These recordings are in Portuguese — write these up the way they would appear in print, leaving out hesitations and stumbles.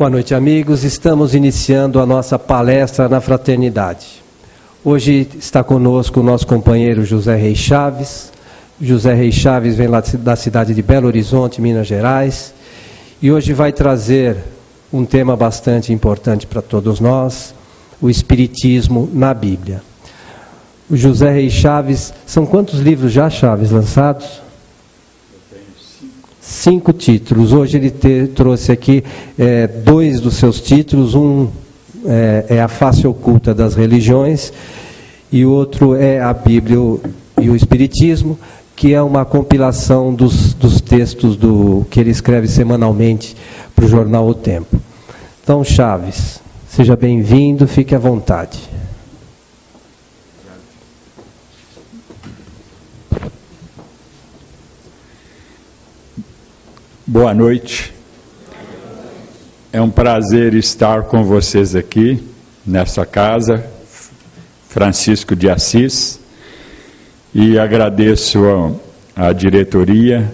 Boa noite, amigos. Estamos iniciando a nossa palestra na Fraternidade. Hoje está conosco o nosso companheiro José Reis Chaves. José Reis Chaves vem lá da cidade de Belo Horizonte, Minas Gerais, e hoje vai trazer um tema bastante importante para todos nós, o Espiritismo na Bíblia. O José Reis Chaves, são quantos livros já, Chaves, lançados? 5 títulos. Hoje ele trouxe aqui 2 dos seus títulos. Um é A Face Oculta das Religiões e o outro é a Bíblia e o Espiritismo, que é uma compilação dos textos que ele escreve semanalmente para o jornal O Tempo. Então, Chaves, seja bem-vindo, fique à vontade. Boa noite, é um prazer estar com vocês aqui, nessa casa, Francisco de Assis, e agradeço à diretoria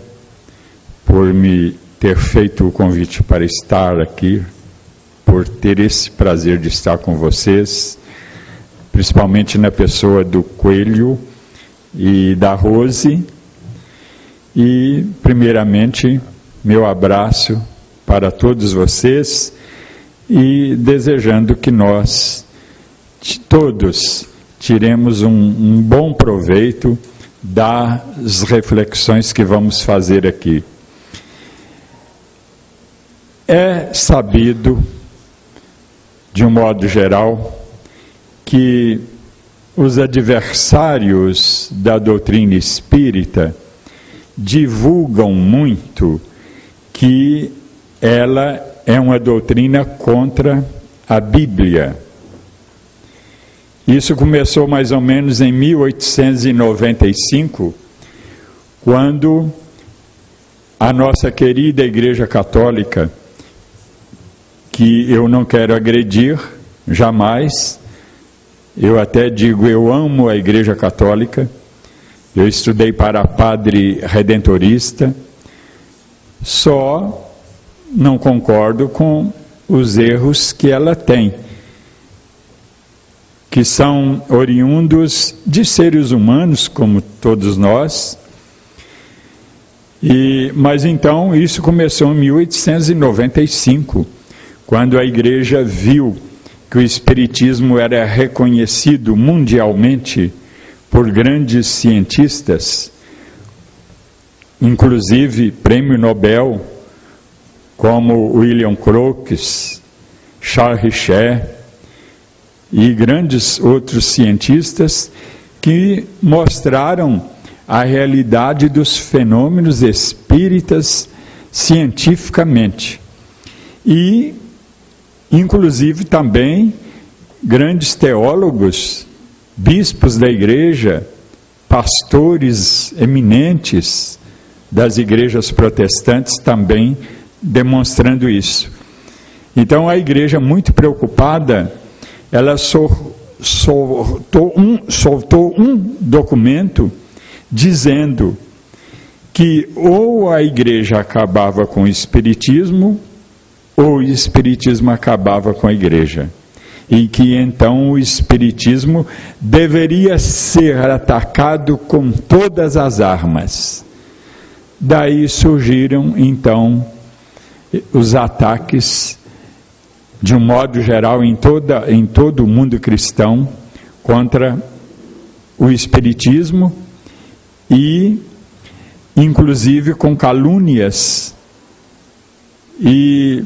por me ter feito o convite para estar aqui, por ter esse prazer de estar com vocês, principalmente na pessoa do Coelho e da Rose, e primeiramente meu abraço para todos vocês e desejando que nós todos tiremos um bom proveito das reflexões que vamos fazer aqui. É sabido, de um modo geral, que os adversários da doutrina espírita divulgam muito que ela é uma doutrina contra a Bíblia. Isso começou mais ou menos em 1895, quando a nossa querida Igreja Católica, que eu não quero agredir, jamais, eu até digo, eu amo a Igreja Católica, eu estudei para padre redentorista, só não concordo com os erros que ela tem, que são oriundos de seres humanos, como todos nós. Mas então isso começou em 1895, quando a Igreja viu que o Espiritismo era reconhecido mundialmente por grandes cientistas, inclusive prêmio Nobel, como William Crookes, Charles Richet e grandes outros cientistas que mostraram a realidade dos fenômenos espíritas cientificamente. E, inclusive, também grandes teólogos, bispos da igreja, pastores eminentes das igrejas protestantes também demonstrando isso. Então a igreja, muito preocupada, ela soltou um documento dizendo que ou a igreja acabava com o espiritismo ou o espiritismo acabava com a igreja, e que então o espiritismo deveria ser atacado com todas as armas. Daí surgiram, então, os ataques, de um modo geral, em todo o mundo cristão, contra o Espiritismo e, inclusive, com calúnias. E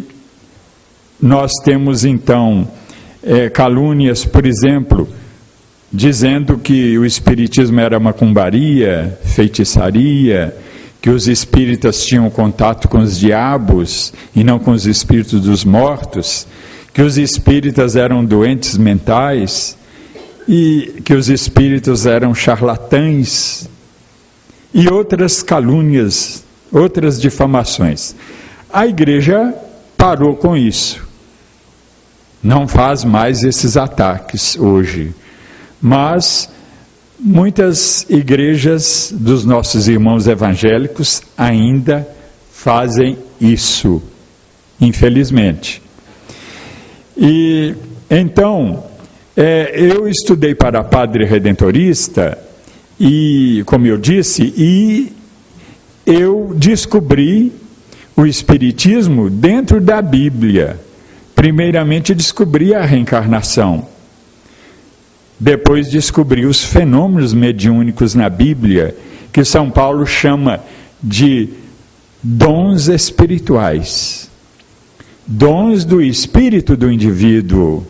nós temos, então, calúnias, por exemplo, dizendo que o Espiritismo era macumbaria, feitiçaria, que os espíritas tinham contato com os diabos e não com os espíritos dos mortos, que os espíritas eram doentes mentais e que os espíritos eram charlatães e outras calúnias, outras difamações. A igreja parou com isso, não faz mais esses ataques hoje, mas muitas igrejas dos nossos irmãos evangélicos ainda fazem isso, infelizmente. E então, eu estudei para padre redentorista, e, como eu disse, e eu descobri o Espiritismo dentro da Bíblia. Primeiramente descobri a reencarnação. Depois descobri os fenômenos mediúnicos na Bíblia, que São Paulo chama de dons espirituais. Dons do espírito do indivíduo.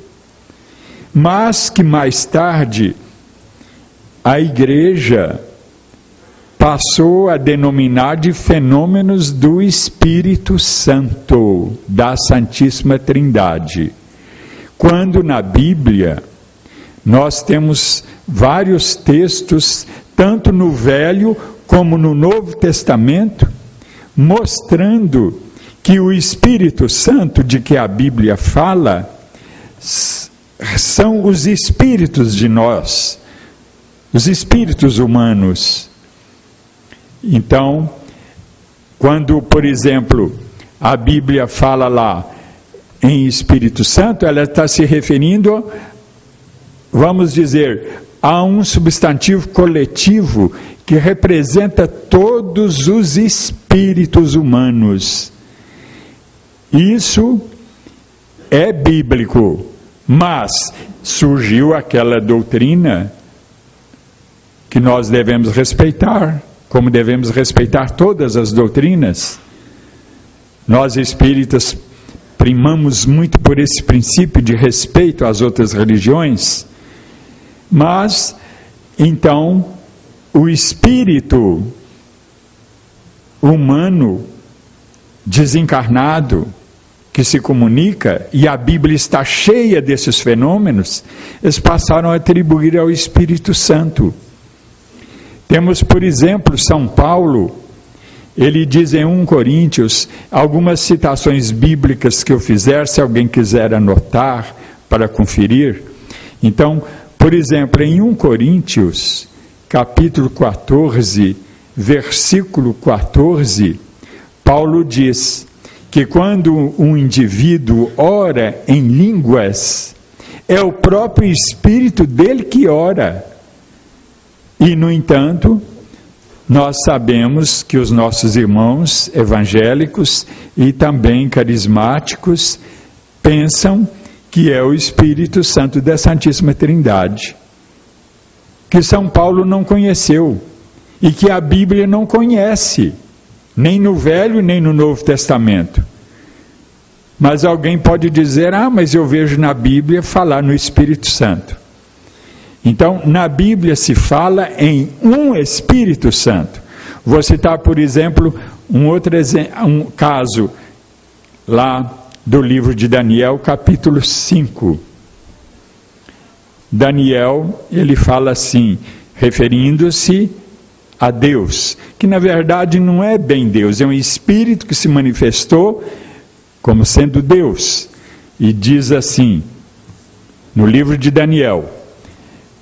Mas que mais tarde a Igreja passou a denominar de fenômenos do Espírito Santo, da Santíssima Trindade. Quando na Bíblia nós temos vários textos, tanto no Velho como no Novo Testamento, mostrando que o Espírito Santo de que a Bíblia fala são os espíritos de nós, os espíritos humanos. Então, quando, por exemplo, a Bíblia fala lá em Espírito Santo, ela está se referindo, vamos dizer, a um substantivo coletivo que representa todos os espíritos humanos. Isso é bíblico, mas surgiu aquela doutrina que nós devemos respeitar, como devemos respeitar todas as doutrinas. Nós espíritas primamos muito por esse princípio de respeito às outras religiões, mas então o espírito humano desencarnado que se comunica, e a Bíblia está cheia desses fenômenos, eles passaram a atribuir ao Espírito Santo. Temos, por exemplo, São Paulo, ele diz em 1 Coríntios, algumas citações bíblicas que eu fizer, se alguém quiser anotar para conferir. Então, por exemplo, em 1 Coríntios, capítulo 14, versículo 14, Paulo diz que quando um indivíduo ora em línguas, é o próprio Espírito dele que ora. E, no entanto, nós sabemos que os nossos irmãos evangélicos e também carismáticos pensam que é o Espírito Santo da Santíssima Trindade, que São Paulo não conheceu e que a Bíblia não conhece, nem no Velho nem no Novo Testamento. Mas alguém pode dizer, mas eu vejo na Bíblia falar no Espírito Santo. Então, na Bíblia se fala em um Espírito Santo. Vou citar, por exemplo, um caso lá do livro de Daniel, capítulo 5. Daniel, ele fala assim, referindo-se a Deus, que na verdade não é bem Deus, é um Espírito que se manifestou como sendo Deus. E diz assim, no livro de Daniel,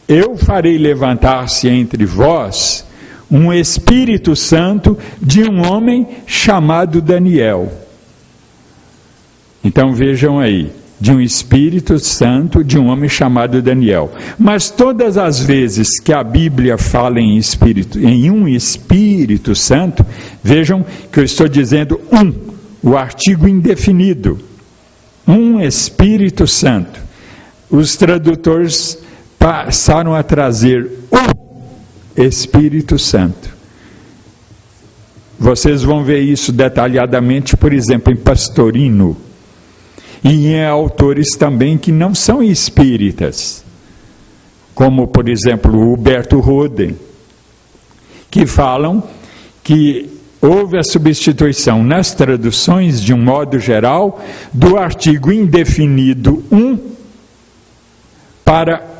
eu farei levantar-se entre vós um Espírito Santo de um homem chamado Daniel. Então vejam aí, de um Espírito Santo de um homem chamado Daniel. Mas todas as vezes que a Bíblia fala em um Espírito Santo, vejam que eu estou dizendo o artigo indefinido, um Espírito Santo. Os tradutores passaram a trazer o Espírito Santo. Vocês vão ver isso detalhadamente, por exemplo, em Pastorino, e em autores também que não são espíritas, como, por exemplo, o Huberto Roden, que falam que houve a substituição nas traduções, de um modo geral, do artigo indefinido para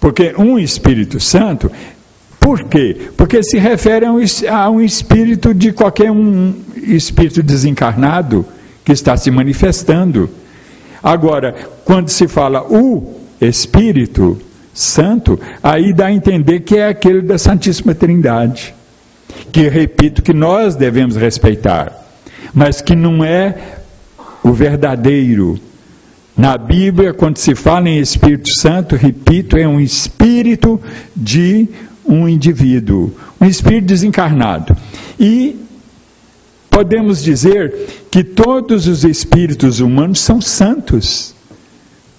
porque um Espírito Santo, por quê? Porque se refere a um espírito de qualquer espírito desencarnado que está se manifestando. Agora, quando se fala o Espírito Santo, aí dá a entender que é aquele da Santíssima Trindade, que, repito, que nós devemos respeitar, mas que não é o verdadeiro, Na Bíblia, quando se fala em Espírito Santo, repito, é um espírito de um indivíduo, um espírito desencarnado. E podemos dizer que todos os espíritos humanos são santos,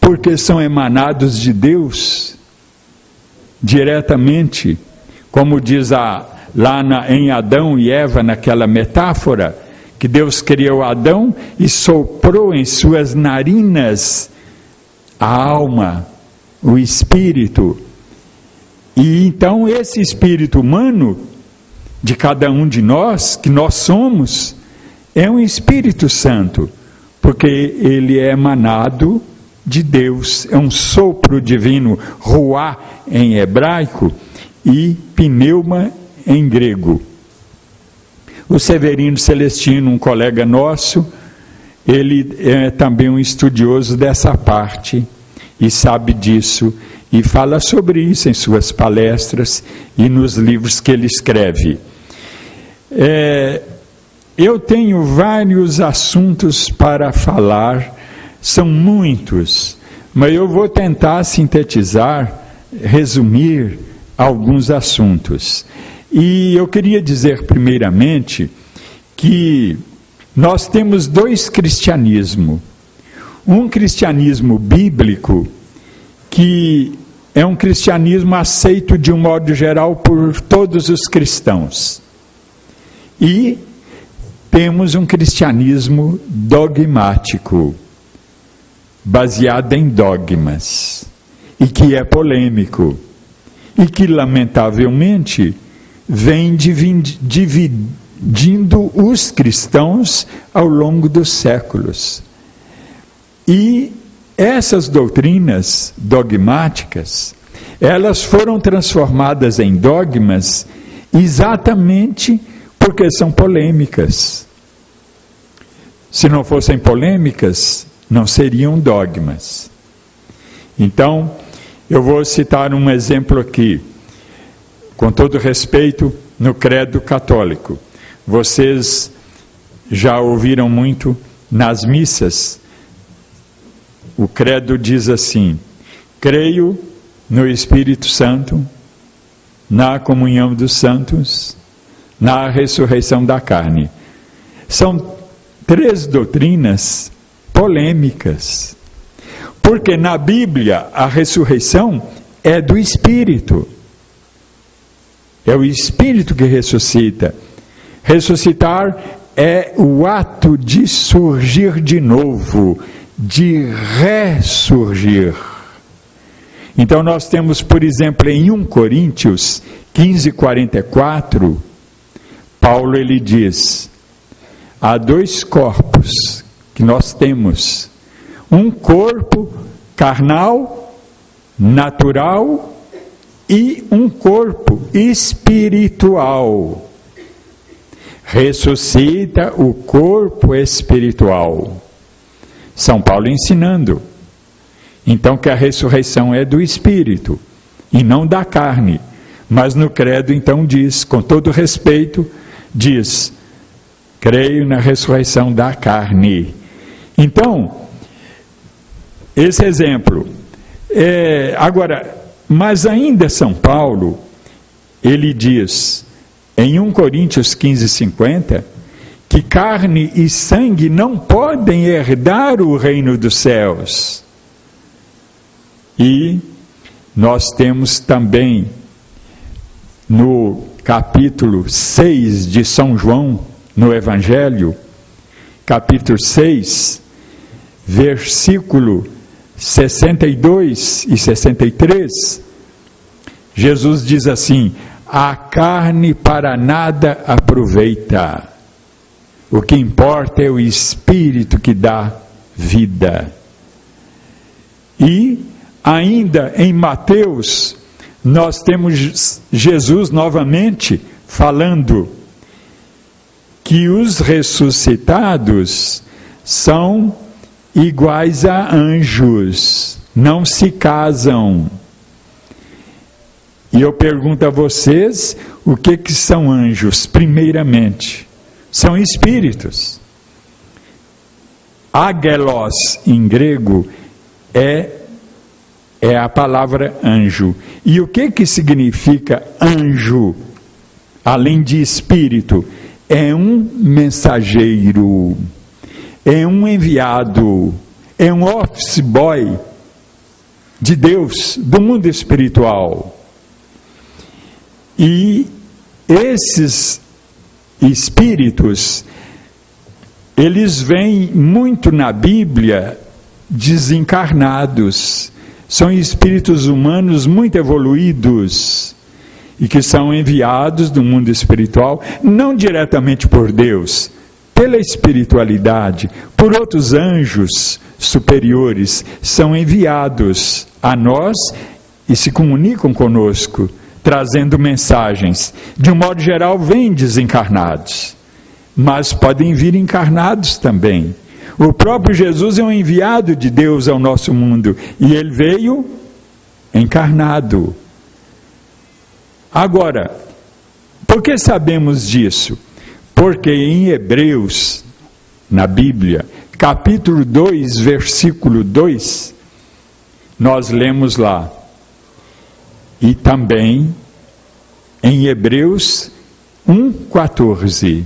porque são emanados de Deus diretamente, como diz em Adão e Eva, naquela metáfora, que Deus criou Adão e soprou em suas narinas a alma, o espírito. E então esse espírito humano, de cada um de nós, que nós somos, é um Espírito Santo, porque ele é emanado de Deus, é um sopro divino, ruá em hebraico e pneuma em grego. O Severino Celestino, um colega nosso, ele é também um estudioso dessa parte e sabe disso e fala sobre isso em suas palestras e nos livros que ele escreve. Eu tenho vários assuntos para falar, são muitos, mas eu vou tentar sintetizar, resumir alguns assuntos. E eu queria dizer primeiramente que nós temos dois cristianismos. Um cristianismo bíblico, que é um cristianismo aceito de um modo geral por todos os cristãos. E temos um cristianismo dogmático, baseado em dogmas, e que é polêmico, e que lamentavelmente vem dividindo os cristãos ao longo dos séculos. E essas doutrinas dogmáticas, elas foram transformadas em dogmas exatamente porque são polêmicas. Se não fossem polêmicas, não seriam dogmas. Então, eu vou citar um exemplo aqui, com todo respeito, no credo católico. Vocês já ouviram muito nas missas. O credo diz assim: creio no Espírito Santo, na comunhão dos santos, na ressurreição da carne. São três doutrinas polêmicas, porque na Bíblia a ressurreição é do Espírito. É o Espírito que ressuscita. Ressuscitar é o ato de surgir de novo, de ressurgir. Então nós temos, por exemplo, em 1 Coríntios 15:44, Paulo ele diz: há dois corpos que nós temos, um corpo carnal, natural, e um corpo espiritual. Ressuscita o corpo espiritual. São Paulo ensinando. Então que a ressurreição é do espírito e não da carne. Mas no credo então diz, com todo respeito, diz: creio na ressurreição da carne. Então, esse exemplo. Agora, mas ainda São Paulo, ele diz, em 1 Coríntios 15:50, que carne e sangue não podem herdar o reino dos céus. E nós temos também, no capítulo 6 de São João, no Evangelho, capítulo 6, versículo 62 e 63, Jesus diz assim: a carne para nada aproveita, o que importa é o Espírito que dá vida. E ainda em Mateus, nós temos Jesus novamente falando que os ressuscitados são iguais a anjos, não se casam. E eu pergunto a vocês, o que são anjos? Primeiramente, são espíritos. Angelos, em grego, é a palavra anjo. E o que significa anjo? Além de espírito, é um mensageiro, é um enviado, é um office boy de Deus, do mundo espiritual. E esses espíritos, eles vêm muito na Bíblia desencarnados. São espíritos humanos muito evoluídos e que são enviados do mundo espiritual, não diretamente por Deus, pela espiritualidade, por outros anjos superiores, são enviados a nós e se comunicam conosco, trazendo mensagens. De um modo geral, vêm desencarnados, mas podem vir encarnados também. O próprio Jesus é um enviado de Deus ao nosso mundo, e ele veio encarnado. Agora, por que sabemos disso? Porque em Hebreus, na Bíblia, capítulo 2, versículo 2, nós lemos lá. E também em Hebreus 1:14.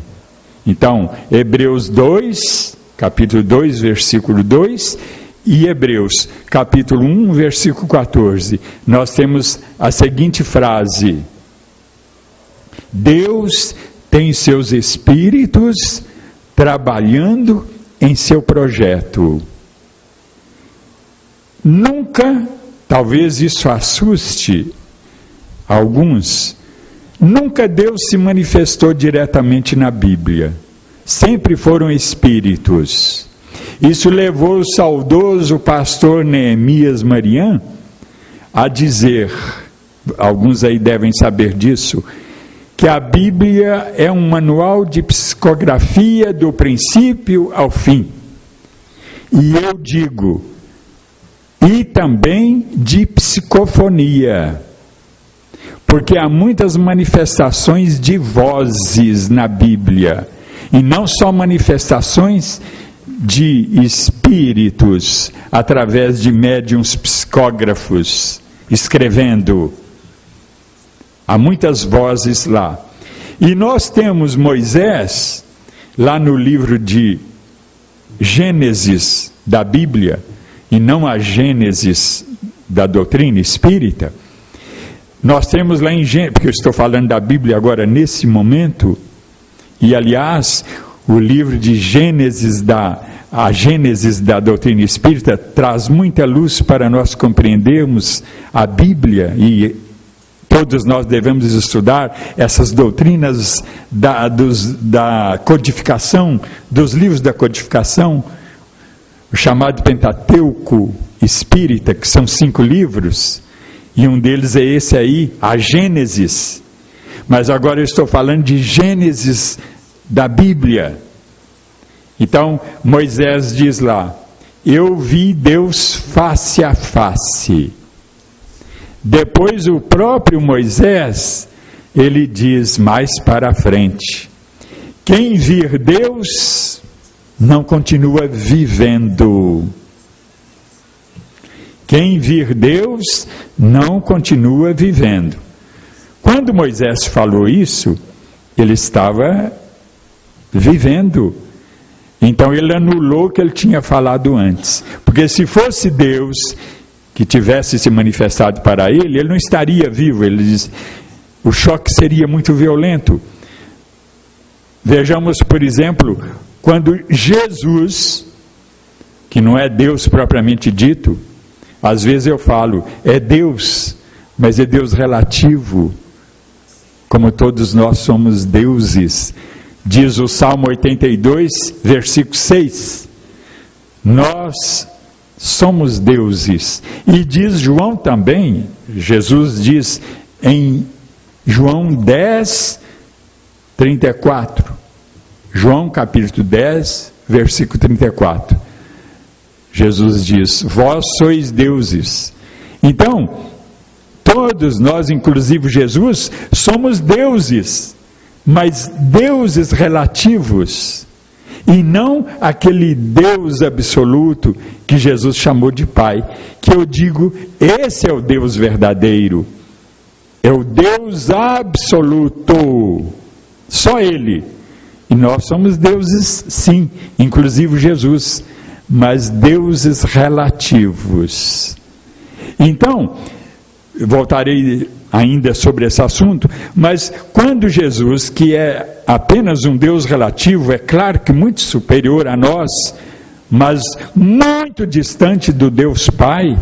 Então, Hebreus 2, capítulo 2, versículo 2, e Hebreus, capítulo 1, versículo 14. Nós temos a seguinte frase: Deus tem seus espíritos trabalhando em seu projeto. Nunca, talvez isso assuste alguns, nunca Deus se manifestou diretamente na Bíblia. Sempre foram espíritos. Isso levou o saudoso pastor Neemias Marian a dizer, alguns aí devem saber disso, que a Bíblia é um manual de psicografia do princípio ao fim. E eu digo, e também de psicofonia, porque há muitas manifestações de vozes na Bíblia, e não só manifestações de espíritos, através de médiuns psicógrafos, escrevendo. Há muitas vozes lá. E nós temos Moisés, lá no livro de Gênesis da Bíblia, e não a Gênesis da doutrina espírita. Nós temos lá em Gênesis, porque eu estou falando da Bíblia agora nesse momento, e aliás, o livro de Gênesis a Gênesis da doutrina espírita traz muita luz para nós compreendermos a Bíblia, e todos nós devemos estudar essas doutrinas da codificação, dos livros da codificação, o chamado Pentateuco espírita, que são 5 livros, e um deles é esse aí, a Gênesis. Mas agora eu estou falando de Gênesis da Bíblia. Então, Moisés diz lá, eu vi Deus face a face. Depois o próprio Moisés, ele diz mais para frente, quem vir Deus não continua vivendo. Quem vir Deus não continua vivendo. Quando Moisés falou isso, ele estava vivendo. Então ele anulou o que ele tinha falado antes. Porque se fosse Deus que tivesse se manifestado para ele não estaria vivo. Ele diz, o choque seria muito violento. Vejamos, por exemplo, quando Jesus, que não é Deus propriamente dito, às vezes eu falo, é Deus, mas é Deus relativo, como todos nós somos deuses. Diz o Salmo 82, versículo 6, nós somos deuses. E diz João também, Jesus diz em João 10, 34, João capítulo 10, versículo 34, Jesus diz, vós sois deuses. Então, todos nós, inclusive Jesus, somos deuses, mas deuses relativos. e não aquele Deus absoluto que Jesus chamou de Pai, que eu digo, esse é o Deus verdadeiro, é o Deus absoluto, só Ele. E nós somos deuses, sim, inclusive Jesus, mas deuses relativos. Então, voltarei ainda sobre esse assunto, mas quando Jesus, que é apenas um Deus relativo, é claro que muito superior a nós, mas muito distante do Deus Pai,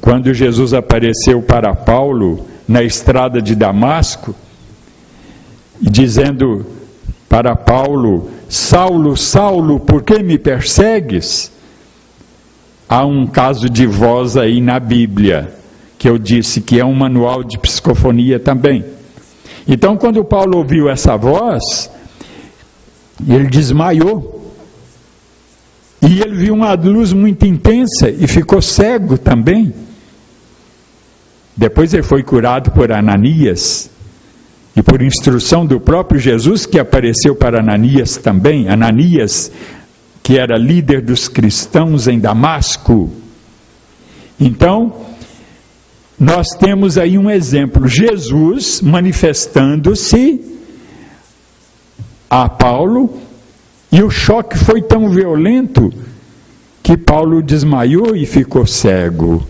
quando Jesus apareceu para Paulo na estrada de Damasco, dizendo para Paulo: Saulo, Saulo, por que me persegues? Há um caso de voz aí na Bíblia, que eu disse que é um manual de psicofonia também. Então, quando Paulo ouviu essa voz, ele desmaiou. E ele viu uma luz muito intensa e ficou cego também. Depois ele foi curado por Ananias, e por instrução do próprio Jesus, que apareceu para Ananias também. Ananias, que era líder dos cristãos em Damasco. Então, nós temos aí um exemplo, Jesus manifestando-se a Paulo, e o choque foi tão violento que Paulo desmaiou e ficou cego.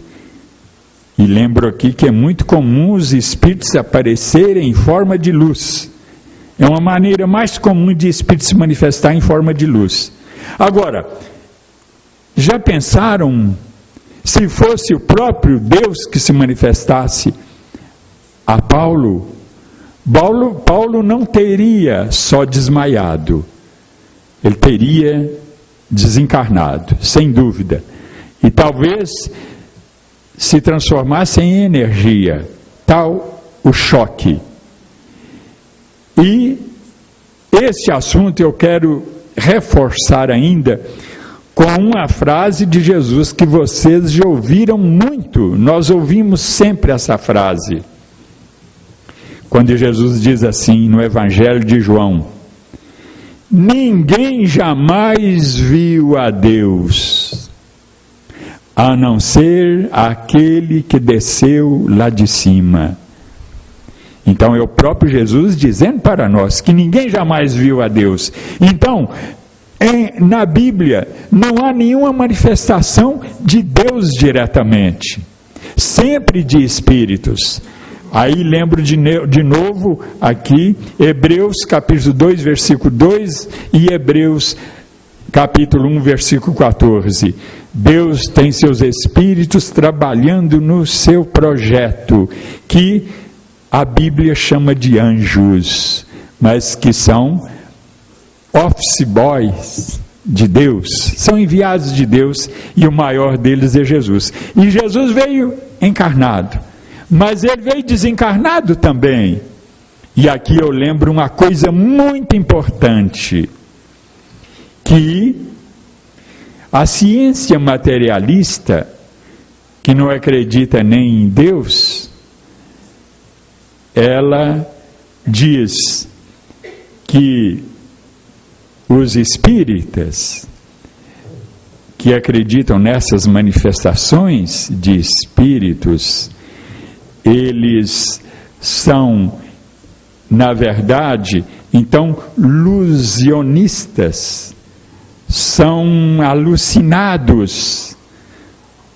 E lembro aqui que é muito comum os espíritos aparecerem em forma de luz. É uma maneira mais comum de espírito se manifestar em forma de luz. Agora, já pensaram se fosse o próprio Deus que se manifestasse a Paulo? Paulo não teria só desmaiado, ele teria desencarnado, sem dúvida. E talvez se transformasse em energia, tal o choque. E esse assunto eu quero reforçar ainda com uma frase de Jesus que vocês já ouviram muito. Nós ouvimos sempre essa frase, quando Jesus diz assim no Evangelho de João: ninguém jamais viu a Deus, a não ser aquele que desceu lá de cima. Então é o próprio Jesus dizendo para nós que ninguém jamais viu a Deus. Então, na Bíblia não há nenhuma manifestação de Deus diretamente, sempre de espíritos. Aí lembro de novo aqui Hebreus capítulo 2 versículo 2 e Hebreus capítulo 1 versículo 14. Deus tem seus espíritos trabalhando no seu projeto, que a Bíblia chama de anjos, mas que são office boys de Deus, são enviados de Deus, e o maior deles é Jesus. E Jesus veio encarnado, mas ele veio desencarnado também. E aqui eu lembro uma coisa muito importante, que a ciência materialista, que não acredita nem em Deus, ela diz que os espíritas que acreditam nessas manifestações de espíritos, eles são, na verdade, então, ilusionistas, são alucinados.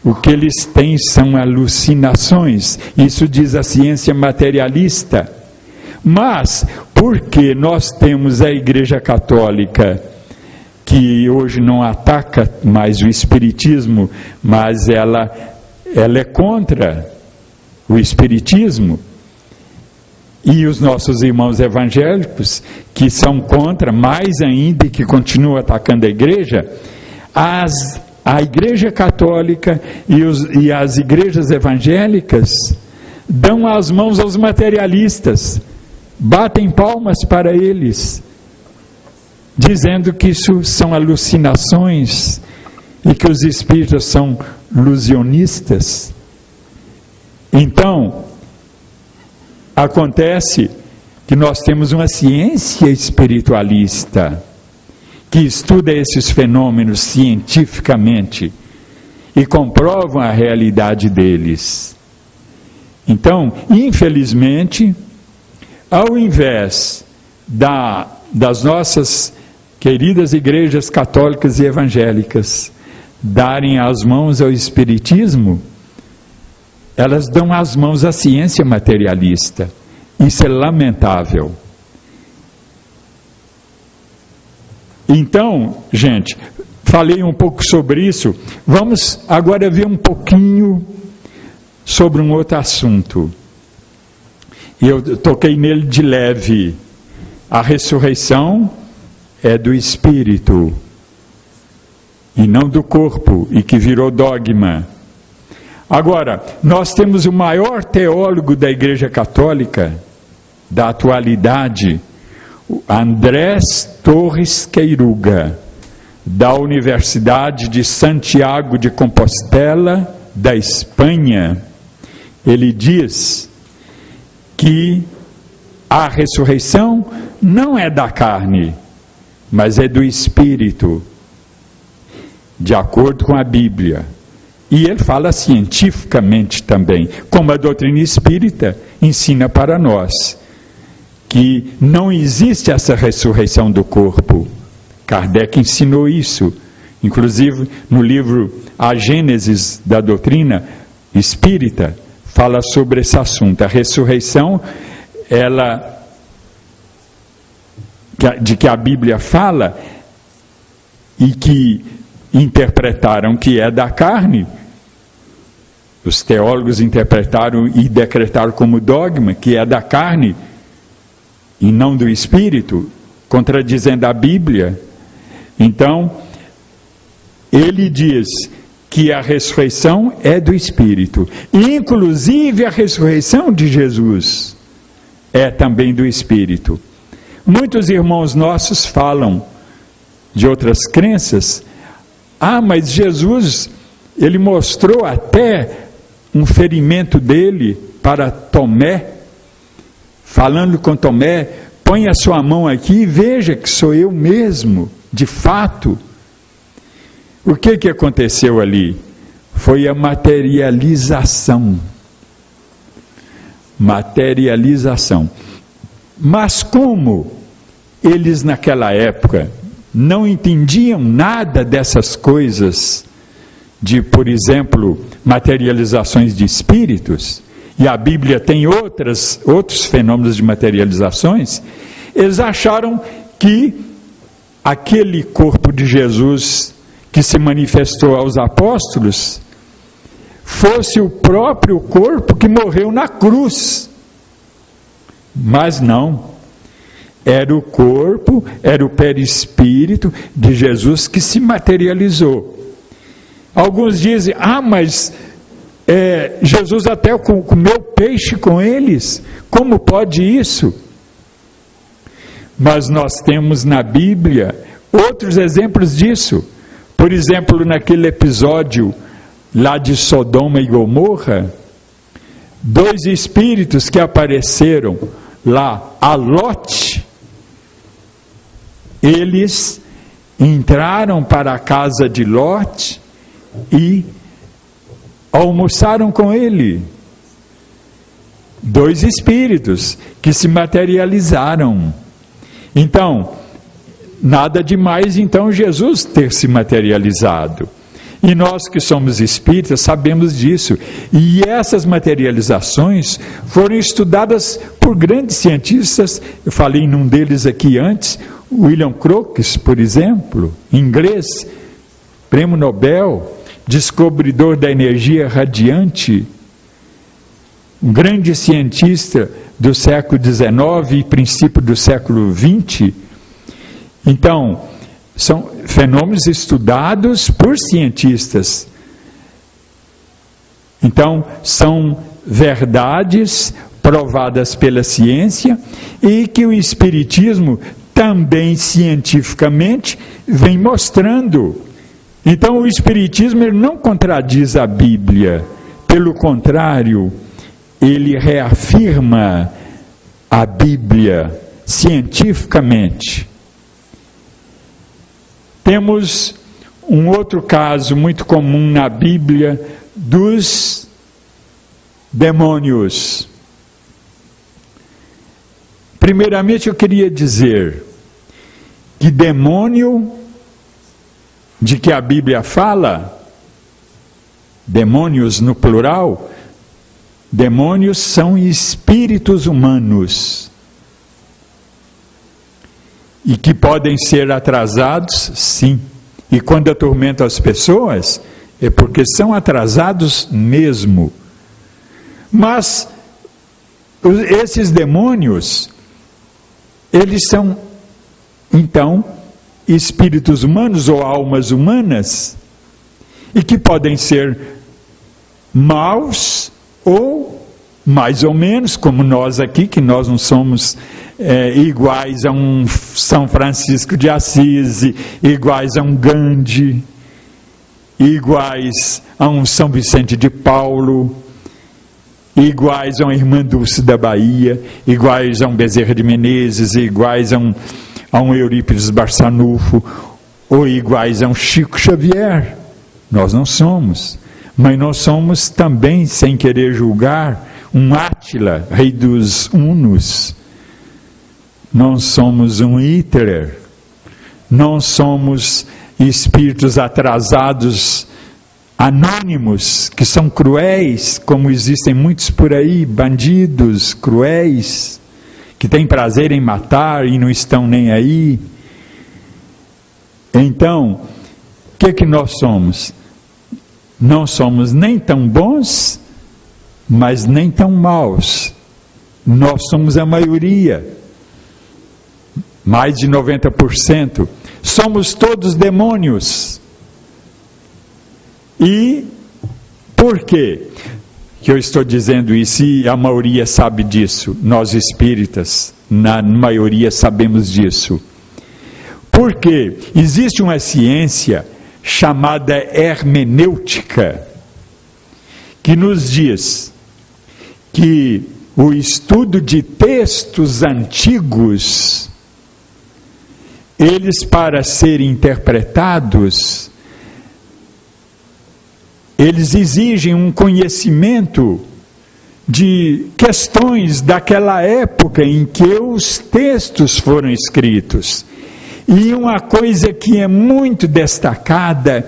O que eles têm são alucinações. Isso diz a ciência materialista. Mas, porque nós temos a Igreja Católica, que hoje não ataca mais o espiritismo, mas ela é contra o espiritismo, e os nossos irmãos evangélicos, que são contra mais ainda e que continuam atacando a igreja, a Igreja Católica e as igrejas evangélicas dão as mãos aos materialistas, batem palmas para eles, dizendo que isso são alucinações e que os espíritos são ilusionistas. Então, acontece que nós temos uma ciência espiritualista que estuda esses fenômenos cientificamente e comprovam a realidade deles. Então, infelizmente, ao invés das nossas queridas igrejas católicas e evangélicas darem as mãos ao espiritismo, elas dão as mãos à ciência materialista. Isso é lamentável. Então, gente, falei um pouco sobre isso. Vamos agora ver um pouquinho sobre um outro assunto. E eu toquei nele de leve. A ressurreição é do espírito e não do corpo, e que virou dogma. Agora, nós temos o maior teólogo da Igreja Católica da atualidade, Andrés Torres Queiruga, da Universidade de Santiago de Compostela, da Espanha. Ele diz que a ressurreição não é da carne, mas é do espírito, de acordo com a Bíblia. E ele fala cientificamente também, como a doutrina espírita ensina para nós, que não existe essa ressurreição do corpo. Kardec ensinou isso, inclusive no livro A Gênesis da Doutrina Espírita, fala sobre esse assunto. A ressurreição, de que a Bíblia fala, e que interpretaram que é da carne, os teólogos interpretaram e decretaram como dogma que é da carne e não do espírito, contradizendo a Bíblia. Então, ele diz que a ressurreição é do espírito, inclusive a ressurreição de Jesus é também do espírito. Muitos irmãos nossos falam de outras crenças. Mas Jesus, ele mostrou até um ferimento dele para Tomé, falando com Tomé: põe a sua mão aqui e veja que sou eu mesmo, de fato. O que aconteceu ali? Foi a materialização. Materialização. Mas como eles naquela época não entendiam nada dessas coisas, de, por exemplo, materializações de espíritos, e a Bíblia tem outros fenômenos de materializações, eles acharam que aquele corpo de Jesus que se manifestou aos apóstolos fosse o próprio corpo que morreu na cruz. Mas não. Era o corpo, era o perispírito de Jesus que se materializou. Alguns dizem: mas Jesus até comeu peixe com eles. Como pode isso? Mas nós temos na Bíblia outros exemplos disso. Por exemplo, naquele episódio lá de Sodoma e Gomorra, 2 espíritos que apareceram lá a Lote, eles entraram para a casa de Lote e almoçaram com ele. 2 espíritos que se materializaram. Então, nada demais então Jesus ter se materializado. E nós que somos espíritas sabemos disso. E essas materializações foram estudadas por grandes cientistas. Eu falei num deles aqui antes, William Crookes, por exemplo, inglês, prêmio Nobel, descobridor da energia radiante, um grande cientista do século XIX e princípio do século XX. Então, são fenômenos estudados por cientistas. Então, são verdades provadas pela ciência e que o Espiritismo também cientificamente vem mostrando. Então, o Espiritismo ele não contradiz a Bíblia, pelo contrário, ele reafirma a Bíblia cientificamente. Temos um outro caso muito comum na Bíblia dos demônios. Primeiramente, eu queria dizer que demônio de que a Bíblia fala, demônios no plural, demônios são espíritos humanos e que podem ser atrasados, sim. E quando atormentam as pessoas, é porque são atrasados mesmo. Mas esses demônios, eles são, então, espíritos humanos ou almas humanas, e que podem ser maus ou mais ou menos, como nós aqui, que nós não somos iguais a um São Francisco de Assis, iguais a um Gandhi, iguais a um São Vicente de Paulo, iguais a uma Irmã Dulce da Bahia, iguais a um Bezerra de Menezes, iguais a um Eurípides Barçanufo, ou iguais a um Chico Xavier. Nós não somos, mas nós somos também, sem querer julgar, um Átila, rei dos Hunos. Não somos um Hitler, não somos espíritos atrasados, anônimos, que são cruéis, como existem muitos por aí, bandidos cruéis, que têm prazer em matar e não estão nem aí. Então, o que nós somos? Não somos nem tão bons, mas nem tão maus. Nós somos a maioria, mais de 90%. Somos todos demônios. E por quê que eu estou dizendo isso? E a maioria sabe disso, nós espíritas, na maioria sabemos disso. Porque existe uma ciência chamada hermenêutica, que nos diz que o estudo de textos antigos, eles, para serem interpretados, eles exigem um conhecimento de questões daquela época em que os textos foram escritos. E uma coisa que é muito destacada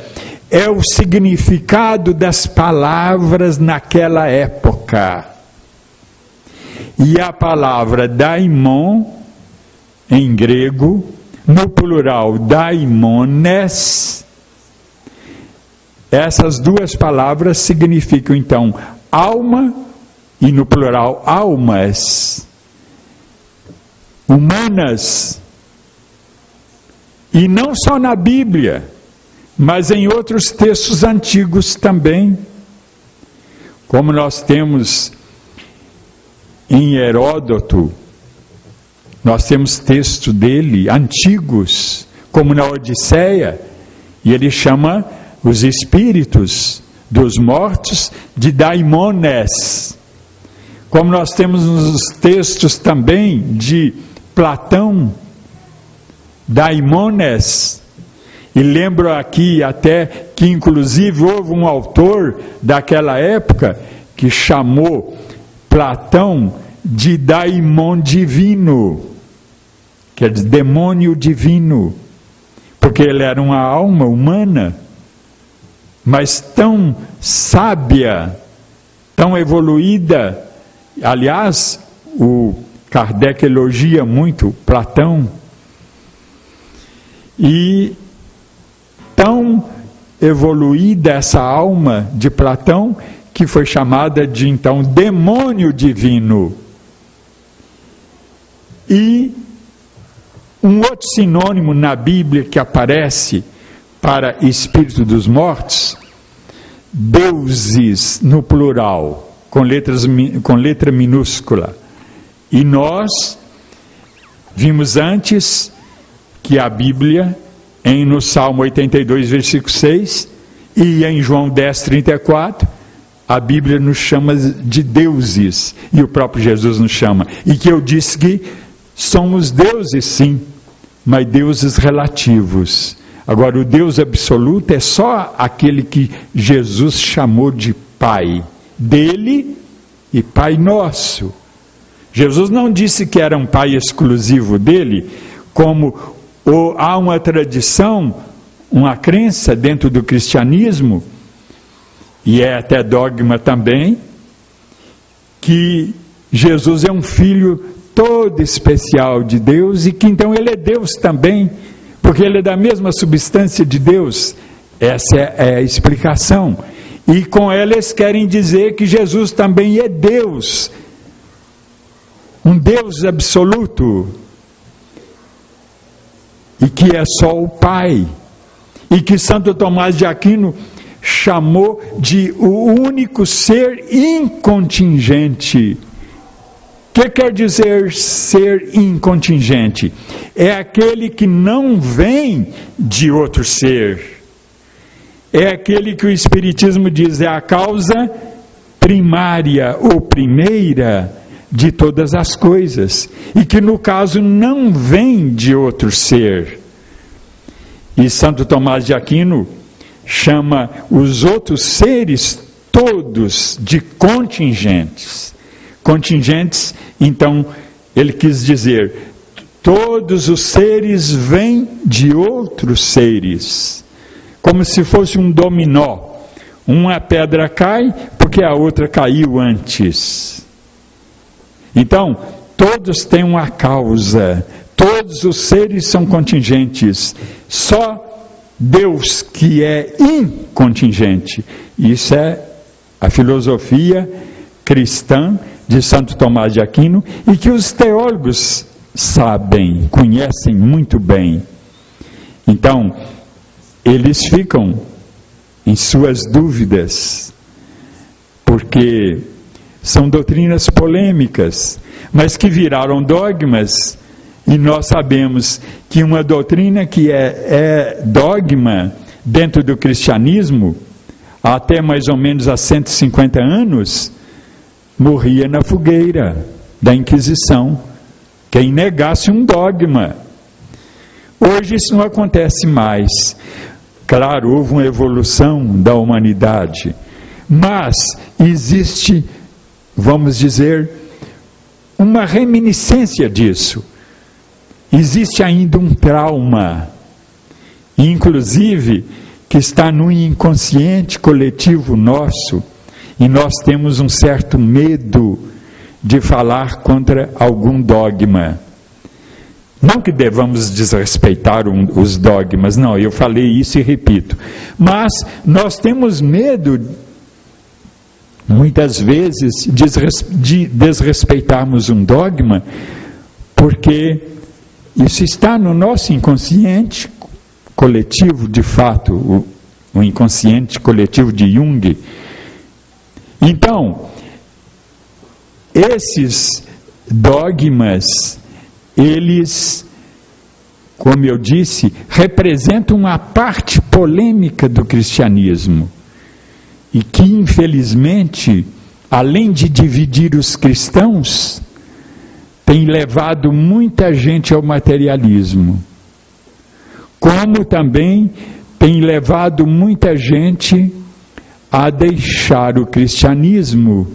é o significado das palavras naquela época. E a palavra daimon, em grego, no plural daimones, essas duas palavras significam então alma e no plural almas humanas. E não só na Bíblia, mas em outros textos antigos também. Como nós temos em Heródoto, nós temos textos dele antigos, como na Odisseia, e ele chama os espíritos dos mortos de daimones. Como nós temos nos textos também de Platão, daimones. E lembro aqui até que inclusive houve um autor daquela época que chamou Platão de daimon divino, quer dizer, demônio divino, porque ele era uma alma humana, mas tão sábia, tão evoluída. Aliás, o Kardec elogia muito Platão. E tão evoluída essa alma de Platão, que foi chamada de então demônio divino. E um outro sinônimo na Bíblia que aparece para espírito dos mortos, deuses no plural, com letra minúscula. E nós vimos antes que a Bíblia, no Salmo 82, versículo 6, e em João 10, 34, a Bíblia nos chama de deuses, e o próprio Jesus nos chama, e que eu disse que somos deuses sim, mas deuses relativos. Agora, o Deus absoluto é só aquele que Jesus chamou de Pai dele e Pai nosso. Jesus não disse que era um Pai exclusivo dele, como há uma tradição, uma crença dentro do cristianismo, e é até dogma também, que Jesus é um filho todo especial de Deus, e que então ele é Deus também, porque ele é da mesma substância de Deus. Essa é a explicação. E com ela eles querem dizer que Jesus também é Deus, um Deus absoluto, e que é só o Pai, e que Santo Tomás de Aquino chamou de o único ser incontingente. O que quer dizer ser incontingente? É aquele que não vem de outro ser. É aquele que o Espiritismo diz é a causa primária ou primeira de todas as coisas, e que no caso não vem de outro ser. E Santo Tomás de Aquino chama os outros seres todos de contingentes. Contingentes, então, ele quis dizer, todos os seres vêm de outros seres, como se fosse um dominó. Uma pedra cai porque a outra caiu antes. Então, todos têm uma causa, todos os seres são contingentes, só Deus que é incontingente. Isso é a filosofia cristã de Santo Tomás de Aquino, e que os teólogos sabem, conhecem muito bem. Então, eles ficam em suas dúvidas, porque são doutrinas polêmicas, mas que viraram dogmas. E nós sabemos que uma doutrina que é dogma dentro do cristianismo, até mais ou menos há 150 anos, morria na fogueira da Inquisição, quem negasse um dogma. Hoje isso não acontece mais. Claro, houve uma evolução da humanidade, mas existe, vamos dizer, uma reminiscência disso. Existe ainda um trauma, inclusive, que está no inconsciente coletivo nosso, e nós temos um certo medo de falar contra algum dogma. Não que devamos desrespeitar os dogmas, não, eu falei isso e repito. Mas nós temos medo, muitas vezes, de desrespeitarmos um dogma, porque isso está no nosso inconsciente coletivo, de fato, o inconsciente coletivo de Jung. Então, esses dogmas, eles, como eu disse, representam uma parte polêmica do cristianismo, e que, infelizmente, além de dividir os cristãos, tem levado muita gente ao materialismo, como também tem levado muita gente a deixar o cristianismo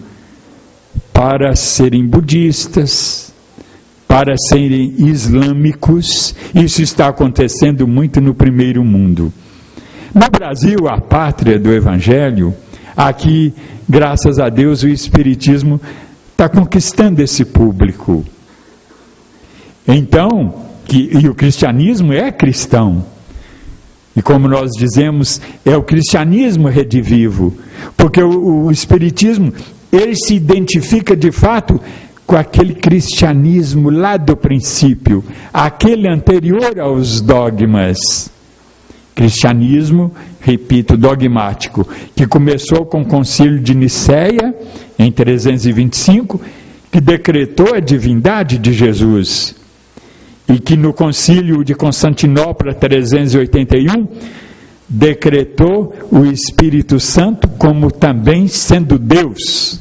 para serem budistas, para serem islâmicos. Isso está acontecendo muito no primeiro mundo. No Brasil, a pátria do Evangelho, aqui, graças a Deus, o Espiritismo está conquistando esse público. Então, e o cristianismo é cristão. E como nós dizemos, é o cristianismo redivivo, porque o Espiritismo, ele se identifica de fato com aquele cristianismo lá do princípio, aquele anterior aos dogmas. Cristianismo, repito, dogmático, que começou com o Concílio de Nicéia, em 325, que decretou a divindade de Jesus. E que no Concílio de Constantinopla, 381, decretou o Espírito Santo como também sendo Deus.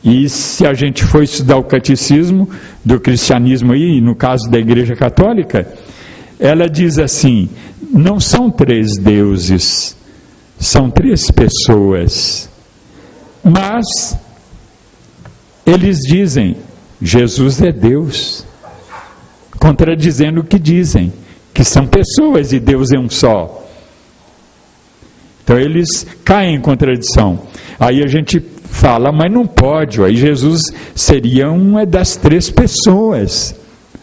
E se a gente for estudar o catecismo do cristianismo aí, no caso da Igreja Católica, ela diz assim: não são 3 deuses, são 3 pessoas. Mas eles dizem, Jesus é Deus, contradizendo o que dizem, que são pessoas e Deus é um só. Então eles caem em contradição. Aí a gente fala, mas não pode, aí Jesus seria uma das 3 pessoas,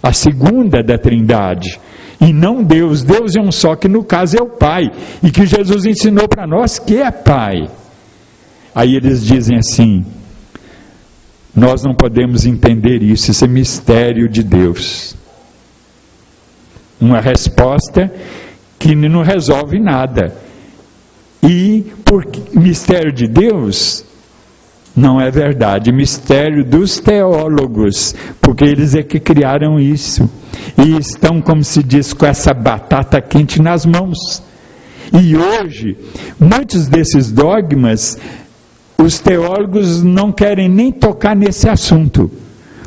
a segunda da Trindade, e não Deus. Deus é um só, que no caso é o Pai, e que Jesus ensinou para nós que é Pai. Aí eles dizem assim: nós não podemos entender isso, isso é mistério de Deus. Uma resposta que não resolve nada. E por mistério de Deus, não é verdade, mistério dos teólogos, porque eles é que criaram isso, e estão, como se diz, com essa batata quente nas mãos. E hoje, muitos desses dogmas, os teólogos não querem nem tocar nesse assunto,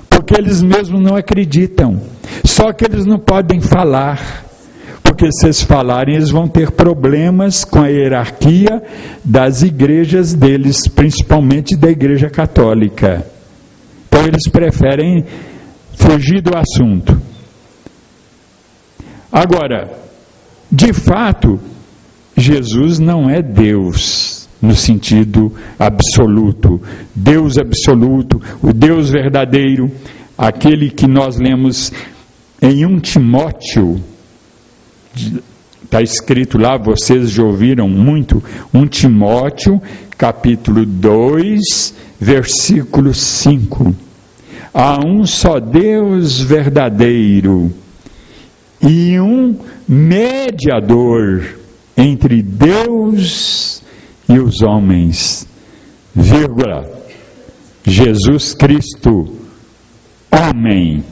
porque eles mesmos não acreditam. Só que eles não podem falar, porque se eles falarem, eles vão ter problemas com a hierarquia das igrejas deles, principalmente da Igreja Católica. Então eles preferem fugir do assunto. Agora, de fato, Jesus não é Deus no sentido absoluto, Deus absoluto, o Deus verdadeiro, aquele que nós lemos em 1 Timóteo, está escrito lá, vocês já ouviram muito, 1 Timóteo, capítulo 2, versículo 5. Há um só Deus verdadeiro e um mediador entre Deus e os homens, vírgula, Jesus Cristo, homem.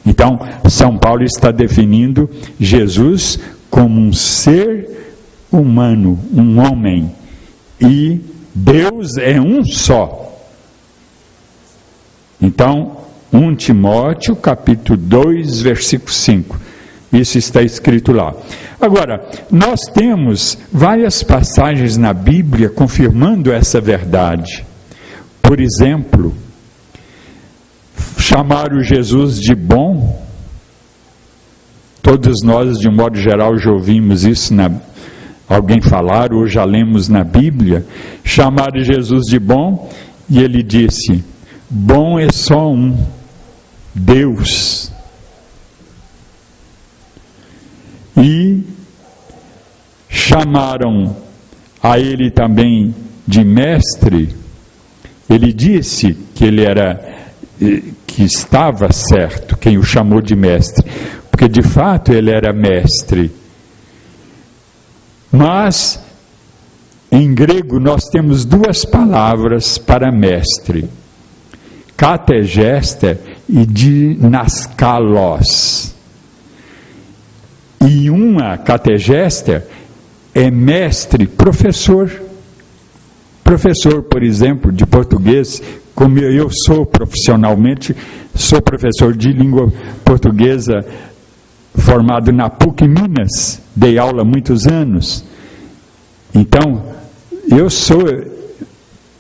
Então, São Paulo está definindo Jesus como um ser humano, um homem, e Deus é um só. Então, 1 Timóteo, capítulo 2, versículo 5. Isso está escrito lá. Agora, nós temos várias passagens na Bíblia confirmando essa verdade. Por exemplo, chamaram Jesus de bom. Todos nós, de um modo geral, já ouvimos isso, alguém falar, ou já lemos na Bíblia. Chamaram Jesus de bom, e ele disse: bom é só um, Deus. E chamaram a ele também de mestre. Ele disse que ele que estava certo, quem o chamou de mestre, porque de fato ele era mestre. Mas em grego nós temos 2 palavras para mestre: categester e dinaskalos. E uma categester é mestre, professor. Professor, por exemplo, de português, como eu sou profissionalmente, sou professor de língua portuguesa, formado na PUC Minas, dei aula há muitos anos. Então,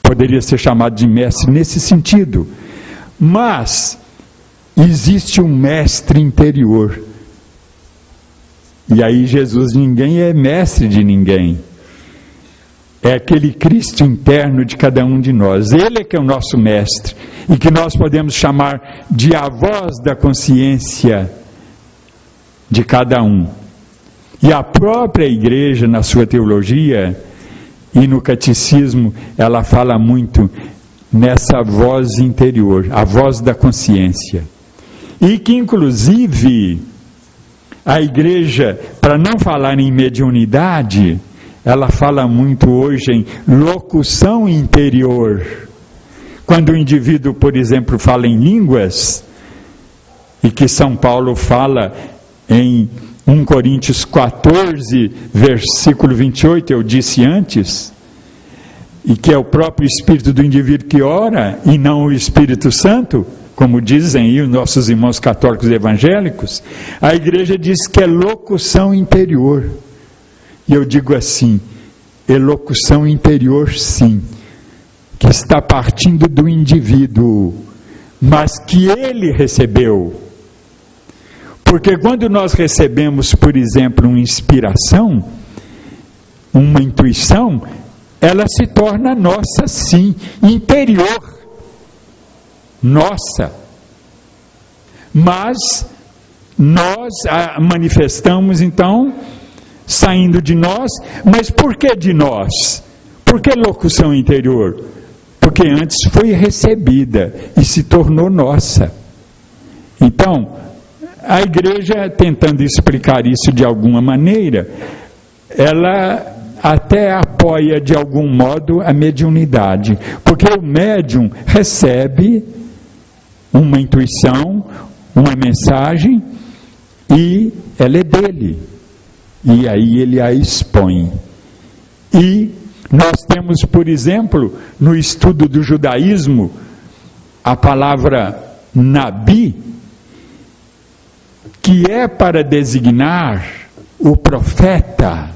poderia ser chamado de mestre nesse sentido. Mas existe um mestre interior. E aí Jesus, ninguém é mestre de ninguém. É aquele Cristo interno de cada um de nós. Ele é que é o nosso mestre. E que nós podemos chamar de a voz da consciência de cada um. E a própria igreja, na sua teologia e no catecismo, ela fala muito nessa voz interior, a voz da consciência. E que inclusive a igreja, para não falar em mediunidade, ela fala muito hoje em locução interior. Quando o indivíduo, por exemplo, fala em línguas, e que São Paulo fala em 1 Coríntios 14, versículo 28, eu disse antes, e que é o próprio espírito do indivíduo que ora, e não o Espírito Santo, como dizem aí os nossos irmãos católicos evangélicos, a igreja diz que é locução interior. E eu digo assim, elocução interior sim, que está partindo do indivíduo, mas que ele recebeu. Porque quando nós recebemos, por exemplo, uma inspiração, uma intuição, ela se torna nossa sim, interior, nossa. Mas nós a manifestamos então, saindo de nós, mas por que de nós? Por que locução interior? Porque antes foi recebida e se tornou nossa. Então, a igreja, tentando explicar isso de alguma maneira, ela até apoia de algum modo a mediunidade, porque o médium recebe uma intuição, uma mensagem, e ela é dele, e aí ele a expõe. E nós temos, por exemplo, no estudo do judaísmo, a palavra Nabi, que é para designar o profeta,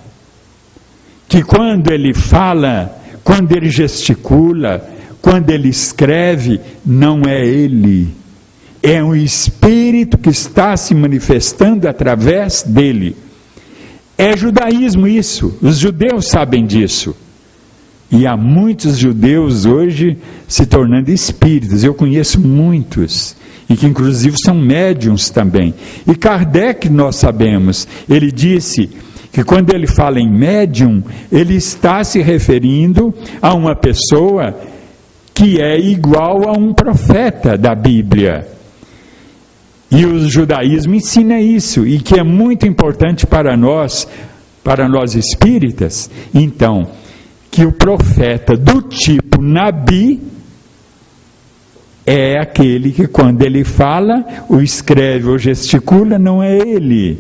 que quando ele fala, quando ele gesticula, quando ele escreve, não é ele, é um espírito que está se manifestando através dele. É judaísmo isso, os judeus sabem disso. E há muitos judeus hoje se tornando espíritos, eu conheço muitos, e que inclusive são médiuns também. E Kardec, nós sabemos, ele disse que quando ele fala em médium, ele está se referindo a uma pessoa que é igual a um profeta da Bíblia. E o judaísmo ensina isso, e que é muito importante para nós espíritas. Então, que o profeta do tipo Nabi é aquele que quando ele fala, ou escreve ou gesticula, não é ele.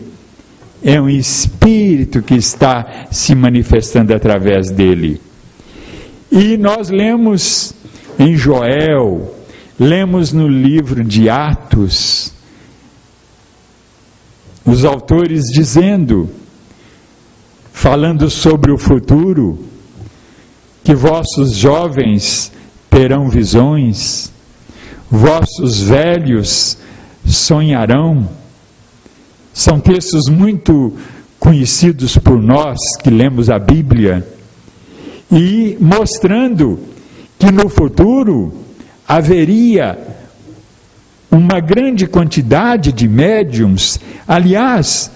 É um espírito que está se manifestando através dele. E nós lemos em Joel, lemos no livro de Atos, os autores dizendo, falando sobre o futuro, que vossos jovens terão visões, vossos velhos sonharão. São textos muito conhecidos por nós que lemos a Bíblia, e mostrando que no futuro haveria uma grande quantidade de médiums. Aliás,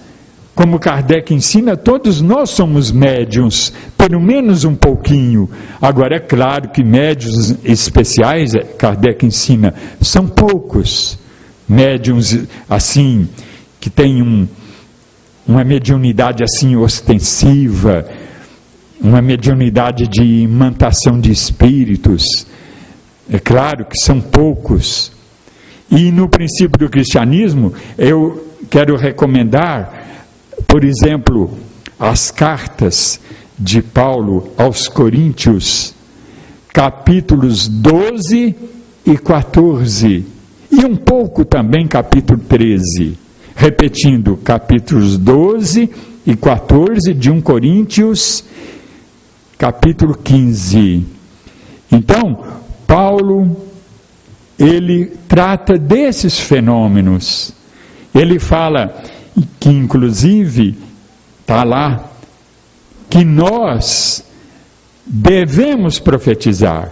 como Kardec ensina, todos nós somos médiums, pelo menos um pouquinho. Agora é claro que médiums especiais, Kardec ensina, são poucos. Médiums assim, que têm uma mediunidade assim ostensiva, uma mediunidade de imantação de espíritos. É claro que são poucos. E no princípio do cristianismo, eu quero recomendar, por exemplo, as cartas de Paulo aos Coríntios, capítulos 12 e 14, e um pouco também capítulo 13, repetindo, capítulos 12 e 14 de 1 Coríntios, capítulo 15. Então, Paulo, ele trata desses fenômenos. Ele fala que, inclusive, está lá, que nós devemos profetizar.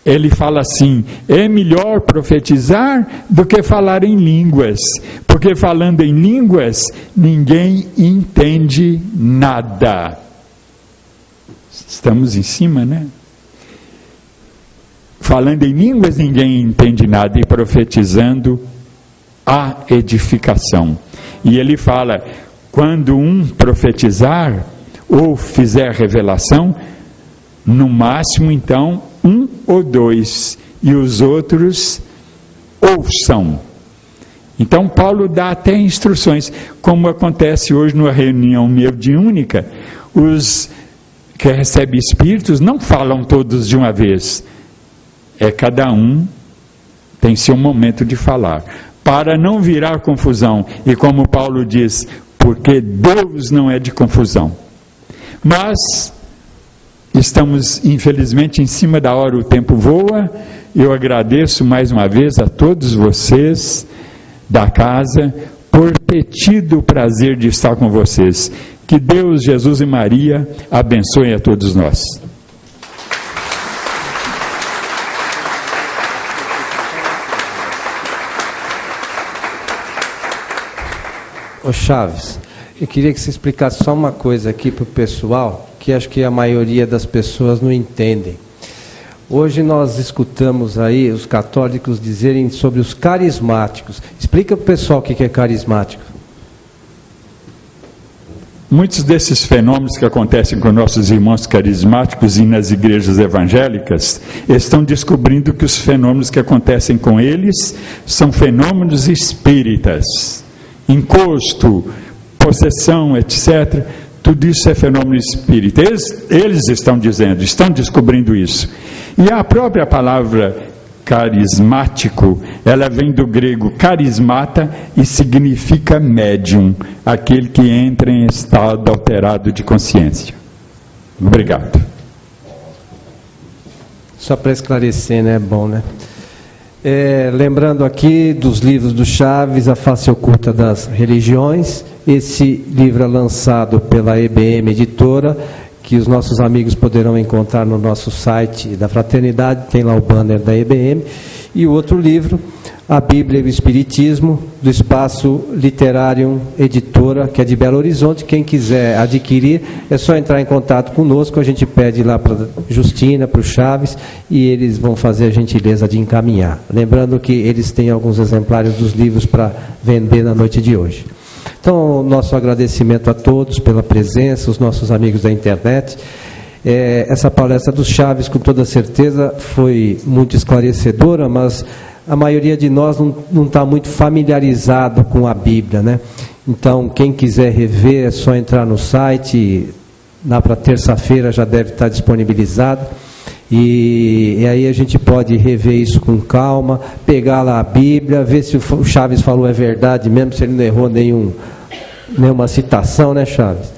Ele fala assim, é melhor profetizar do que falar em línguas, porque falando em línguas, ninguém entende nada. Estamos em cima, né? Falando em línguas, ninguém entende nada, e profetizando, a edificação. E ele fala, quando um profetizar ou fizer revelação, no máximo então 1 ou 2, e os outros ouçam. Então Paulo dá até instruções, como acontece hoje numa reunião mediúnica, os que recebem espíritos não falam todos de uma vez, cada um tem seu momento de falar, para não virar confusão, e como Paulo diz, porque Deus não é de confusão. Mas estamos infelizmente em cima da hora, o tempo voa. Eu agradeço mais uma vez a todos vocês da casa por ter tido o prazer de estar com vocês. Que Deus, Jesus e Maria abençoem a todos nós. Ô Chaves, eu queria que você explicasse só uma coisa aqui para o pessoal, que acho que a maioria das pessoas não entendem. Hoje nós escutamos aí os católicos dizerem sobre os carismáticos. Explica para o pessoal o que é carismático. Muitos desses fenômenos que acontecem com nossos irmãos carismáticos e nas igrejas evangélicas estão descobrindo que os fenômenos que acontecem com eles são fenômenos espíritas. Encosto, possessão, etc. Tudo isso é fenômeno espírita. Eles estão dizendo, estão descobrindo isso. E a própria palavra carismático, ela vem do grego carismata e significa médium, aquele que entra em estado alterado de consciência. Obrigado. Só para esclarecer, né? É bom, né? Lembrando aqui dos livros do Chaves, A Face Oculta das Religiões. Esse livro é lançado pela EBM Editora, que os nossos amigos poderão encontrar no nosso site da Fraternidade, tem lá o banner da EBM. E o outro livro, A Bíblia e o Espiritismo, do Espaço Literário Editora, que é de Belo Horizonte. Quem quiser adquirir, é só entrar em contato conosco, a gente pede lá para a Justina, para o Chaves, e eles vão fazer a gentileza de encaminhar. Lembrando que eles têm alguns exemplares dos livros para vender na noite de hoje. Então, nosso agradecimento a todos pela presença, os nossos amigos da internet. Essa palestra dos Chaves, com toda certeza, foi muito esclarecedora, mas a maioria de nós não está muito familiarizado com a Bíblia, né? Então, quem quiser rever, é só entrar no site, lá para terça-feira já deve estar disponibilizado. E aí a gente pode rever isso com calma, pegar lá a Bíblia, ver se o Chaves falou é verdade mesmo, se ele não errou nenhuma citação, né, Chaves?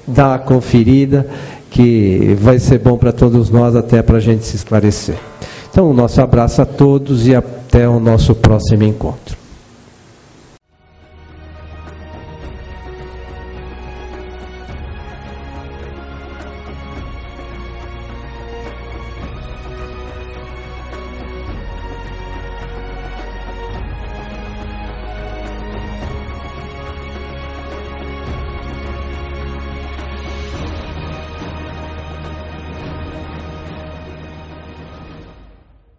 Dá uma conferida, que vai ser bom para todos nós, até para a gente se esclarecer. Então, o nosso abraço a todos e até o nosso próximo encontro.